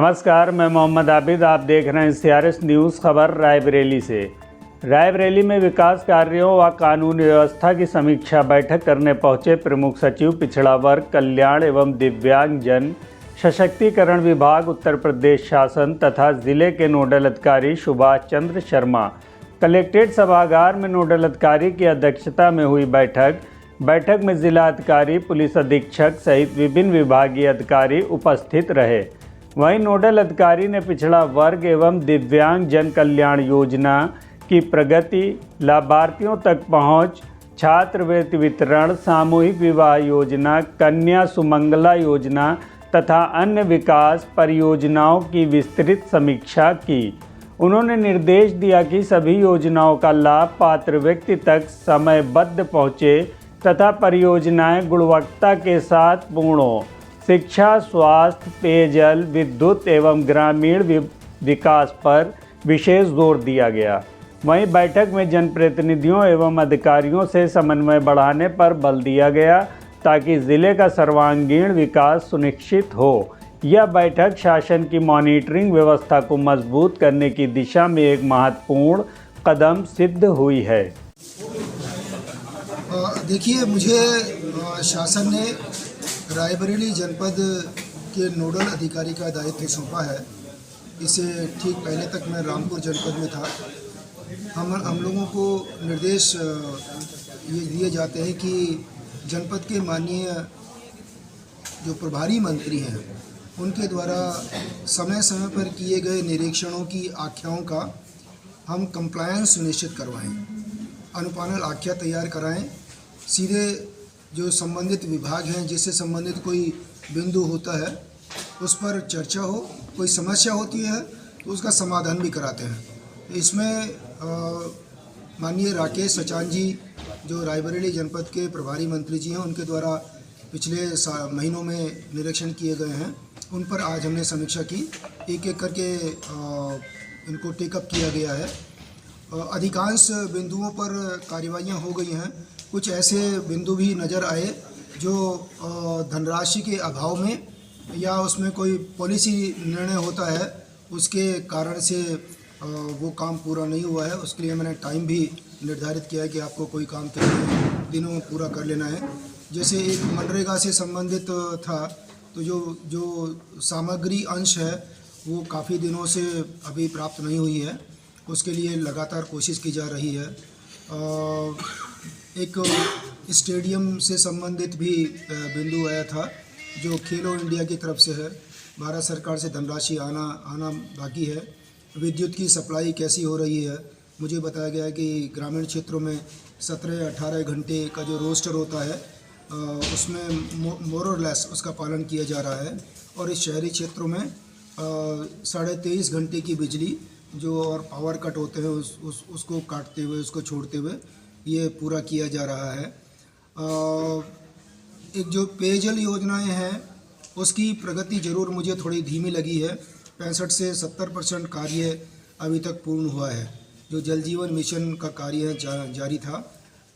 नमस्कार, मैं मोहम्मद आबिद। आप देख रहे हैं CRS न्यूज़ खबर रायबरेली से। रायबरेली में विकास कार्यों व कानून व्यवस्था की समीक्षा बैठक करने पहुंचे प्रमुख सचिव पिछड़ा वर्ग कल्याण एवं दिव्यांग जन सशक्तिकरण विभाग उत्तर प्रदेश शासन तथा जिले के नोडल अधिकारी सुभाष चंद्र शर्मा। कलेक्ट्रेट सभागार में नोडल अधिकारी की अध्यक्षता में हुई बैठक में जिला अधिकारी, पुलिस अधीक्षक सहित विभिन्न विभागीय अधिकारी उपस्थित रहे। वहीं नोडल अधिकारी ने पिछड़ा वर्ग एवं दिव्यांग जन कल्याण योजना की प्रगति, लाभार्थियों तक पहुंच, छात्रवृत्ति वितरण, सामूहिक विवाह योजना, कन्या सुमंगला योजना तथा अन्य विकास परियोजनाओं की विस्तृत समीक्षा की। उन्होंने निर्देश दिया कि सभी योजनाओं का लाभ पात्र व्यक्ति तक समयबद्ध पहुँचे तथा परियोजनाएं गुणवत्ता के साथ पूर्ण हो। शिक्षा, स्वास्थ्य, पेयजल, विद्युत एवं ग्रामीण विकास पर विशेष जोर दिया गया। वहीं बैठक में जनप्रतिनिधियों एवं अधिकारियों से समन्वय बढ़ाने पर बल दिया गया ताकि जिले का सर्वांगीण विकास सुनिश्चित हो। यह बैठक शासन की मॉनिटरिंग व्यवस्था को मजबूत करने की दिशा में एक महत्वपूर्ण कदम सिद्ध हुई है। देखिए, मुझे शासन ने रायबरेली जनपद के नोडल अधिकारी का दायित्व सौंपा है। इससे ठीक पहले तक मैं रामपुर जनपद में था। हम लोगों को निर्देश ये दिए जाते हैं कि जनपद के माननीय जो प्रभारी मंत्री हैं उनके द्वारा समय समय पर किए गए निरीक्षणों की आख्याओं का हम कंप्लायंस सुनिश्चित करवाएं, अनुपालन आख्या तैयार कराएं। सीधे जो संबंधित विभाग हैं जिससे संबंधित कोई बिंदु होता है उस पर चर्चा हो, कोई समस्या होती है तो उसका समाधान भी कराते हैं। इसमें माननीय राकेश सचान जी जो रायबरेली जनपद के प्रभारी मंत्री जी हैं उनके द्वारा पिछले महीनों में निरीक्षण किए गए हैं, उन पर आज हमने समीक्षा की। एक एक करके इनको टेकअप किया गया है। अधिकांश बिंदुओं पर कार्रवाइयाँ हो गई हैं। कुछ ऐसे बिंदु भी नज़र आए जो धनराशि के अभाव में या उसमें कोई पॉलिसी निर्णय होता है उसके कारण से वो काम पूरा नहीं हुआ है। उसके लिए मैंने टाइम भी निर्धारित किया है कि आपको कोई काम कितने दिनों में पूरा कर लेना है। जैसे एक मनरेगा से संबंधित था तो जो सामग्री अंश है वो काफ़ी दिनों से अभी प्राप्त नहीं हुई है, उसके लिए लगातार कोशिश की जा रही है। एक स्टेडियम से संबंधित भी बिंदु आया था जो खेलो इंडिया की तरफ से है। भारत सरकार से धनराशि आना बाकी है। विद्युत की सप्लाई कैसी हो रही है, मुझे बताया गया है कि ग्रामीण क्षेत्रों में 17-18 घंटे का जो रोस्टर होता है उसमें मोर और लेस उसका पालन किया जा रहा है और इस शहरी क्षेत्रों में 23.5 घंटे की बिजली जो और पावर कट होते हैं उसको काटते हुए, उसको छोड़ते हुए ये पूरा किया जा रहा है। एक जो पेयजल योजनाएं हैं उसकी प्रगति ज़रूर मुझे थोड़ी धीमी लगी है। 65 से 70% कार्य अभी तक पूर्ण हुआ है। जो जल जीवन मिशन का कार्य जारी था,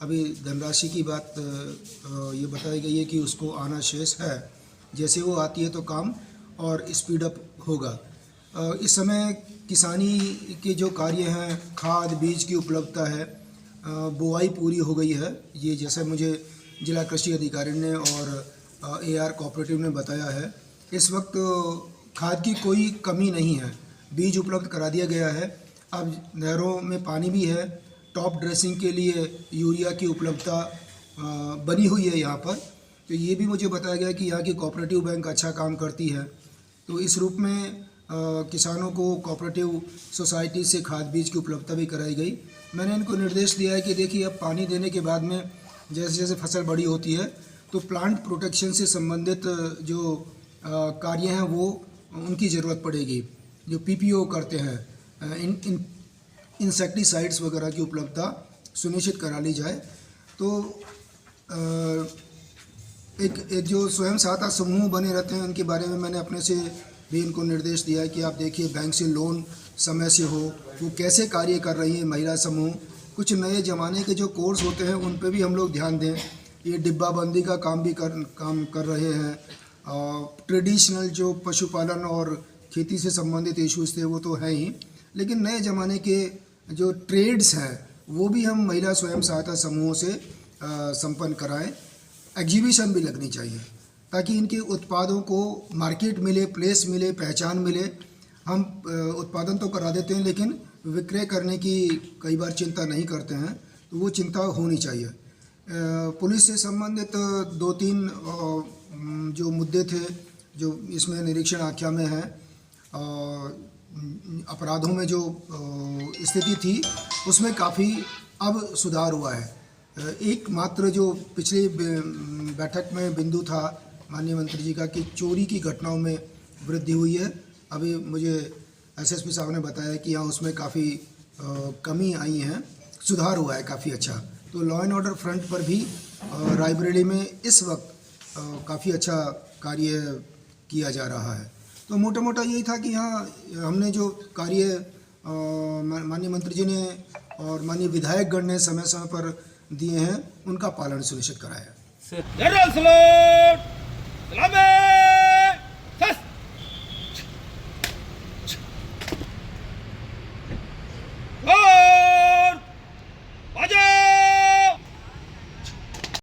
अभी धनराशि की बात ये बताई गई है कि उसको आना शेष है। जैसे वो आती है तो काम और स्पीड अप होगा। इस समय किसानी के जो कार्य हैं, खाद बीज की उपलब्धता है, बुआई पूरी हो गई है। ये जैसे मुझे जिला कृषि अधिकारी ने और AR कोऑपरेटिव ने बताया है, इस वक्त खाद की कोई कमी नहीं है, बीज उपलब्ध करा दिया गया है। अब नहरों में पानी भी है। टॉप ड्रेसिंग के लिए यूरिया की उपलब्धता बनी हुई है यहाँ पर। तो ये भी मुझे बताया गया कि यहाँ की कोऑपरेटिव बैंक अच्छा काम करती है। तो इस रूप में किसानों को कोऑपरेटिव सोसाइटी से खाद बीज की उपलब्धता भी कराई गई। मैंने इनको निर्देश दिया है कि देखिए, अब पानी देने के बाद में जैसे जैसे फसल बड़ी होती है तो प्लांट प्रोटेक्शन से संबंधित जो कार्य हैं वो उनकी ज़रूरत पड़ेगी। जो PPO करते हैं, इंसेक्टिसाइड्स वगैरह की उपलब्धता सुनिश्चित करा ली जाए। तो एक जो स्वयं सहायता समूह बने रहते हैं उनके बारे में मैंने अपने से भी इनको निर्देश दिया है कि आप देखिए बैंक से लोन समय से हो, वो कैसे कार्य कर रही है महिला समूह। कुछ नए ज़माने के जो कोर्स होते हैं उन पे भी हम लोग ध्यान दें। ये डिब्बाबंदी का काम कर रहे हैं। ट्रेडिशनल जो पशुपालन और खेती से संबंधित इश्यूज थे वो तो है ही, लेकिन नए ज़माने के जो ट्रेड्स हैं वो भी हम महिला स्वयं सहायता समूहों से संपन्न कराएं। एग्जीबिशन भी लगनी चाहिए ताकि इनके उत्पादों को मार्केट मिले, प्लेस मिले, पहचान मिले। हम उत्पादन तो करा देते हैं लेकिन विक्रय करने की कई बार चिंता नहीं करते हैं, तो वो चिंता होनी चाहिए। पुलिस से संबंधित 2-3 जो मुद्दे थे जो इसमें निरीक्षण आख्या में है, अपराधों में जो स्थिति थी उसमें काफ़ी अब सुधार हुआ है। एकमात्र जो पिछली बैठक में बिंदु था माननीय मंत्री जी का कि चोरी की घटनाओं में वृद्धि हुई है। अभी मुझे एसएसपी साहब ने बताया कि यहाँ उसमें काफ़ी कमी आई है, सुधार हुआ है काफ़ी अच्छा। तो लॉ एंड ऑर्डर फ्रंट पर भी रायबरेली में इस वक्त काफ़ी अच्छा कार्य किया जा रहा है। तो मोटा मोटा यही था कि यहाँ हमने जो कार्य माननीय मंत्री जी ने और माननीय विधायकगण ने समय समय पर दिए हैं उनका पालन सुनिश्चित कराया। जनरल सैल्यूट, सलामी।